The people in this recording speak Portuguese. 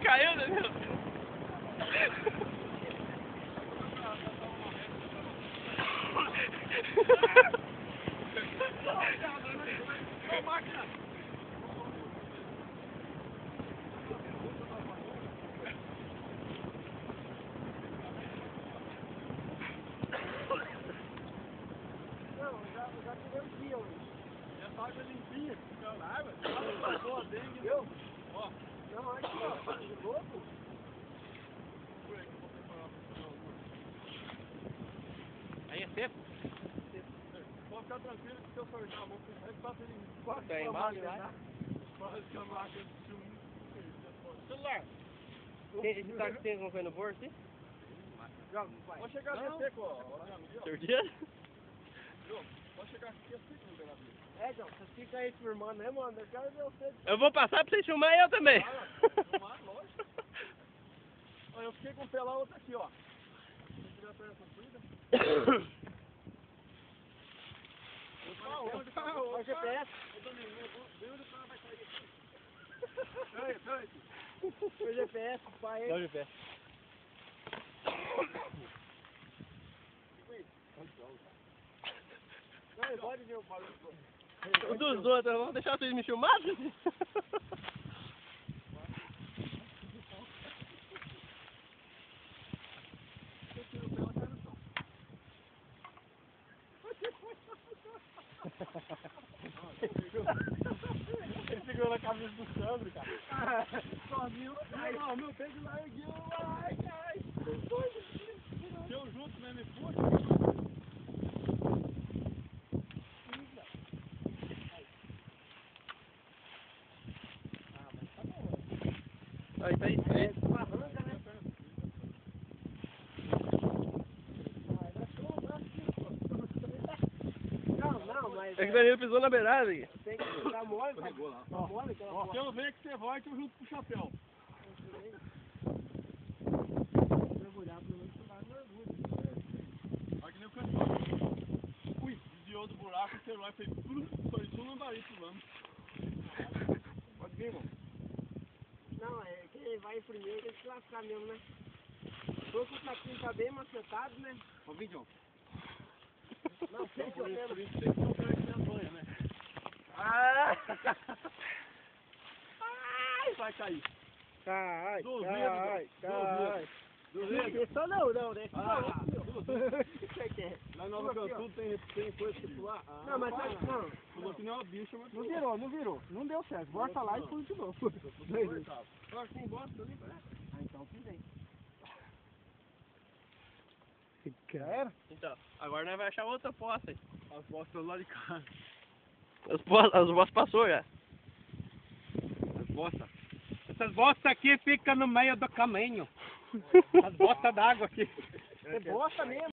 caiu, né, meu? Já tivemos dia hoje. Essa água é limpinha, fica na água. Ela passou a dengue, viu? Ó. Não, aqui, ó. De novo? Aí é seco. Pode ficar tranquilo que se eu forjar a mão, você vai fazer em Tem embaixo lá. quase que a máquina de filme. Celular. Você tá que tem alguma coisa no bolso, hein? Pode chegar aqui seco, ó. Surdia? Pode chegar aqui seco no beiradeiro. É, John, você fica aí firmando, né, mano? Eu quero ver você. Eu vou passar pra você filmar eu também. Filmar, lógico. Olha, eu fiquei com o pé lá, outro aqui, ó. Se tiver perto dessa cuida. Olha o GPS. Peraí. O GPS, pai. Dá o GPS. Não, pode ver o barulho. Um dos outros, vamos deixar vocês me filmarem? Ele segurou na cabeça do Sandro, cara. Sozinho. Não, meu peito largueu. Ai. Se eu junto, né? Me puxa. Aí tá estreito. Não, mas. É que o Danilo pisou na beirada aí. Tem que ficar mole, tá mole, que ela Se eu ver que você volta, eu junto com o chapéu. mergulhar, pelo menos você vai no mergulho. Olha que nem o cantor. Ui, desviou do buraco, o celular fez parecia um lambari pulando. Pode vir, irmão. Não, é quem vai primeiro tem que se lascar mesmo, né? Tô com o saquinho tá bem macetado, né? Ô, Vidião. Não, sei que eu Por quero. isso tem que comprar aqui na banha, né? Ah! Ai, vai cair. Cai. Duvido. Só não, né? Duvido. Você quer? Lá em Nova Cantu tem coisa que pular. Não, mas sabe que não. Pulou que nem uma bicha, mas Não virou. Não deu certo. Volta lá e pula de novo. Só que tem bosta ali, parece. Ah, então pirei. Cara. Então, agora nós vamos achar outra poça aí. As bostas lá de casa. As bossas passou já. As bostas. Essas bostas aqui ficam no meio do caminho. As bostas d'água aqui. É bosta mesmo.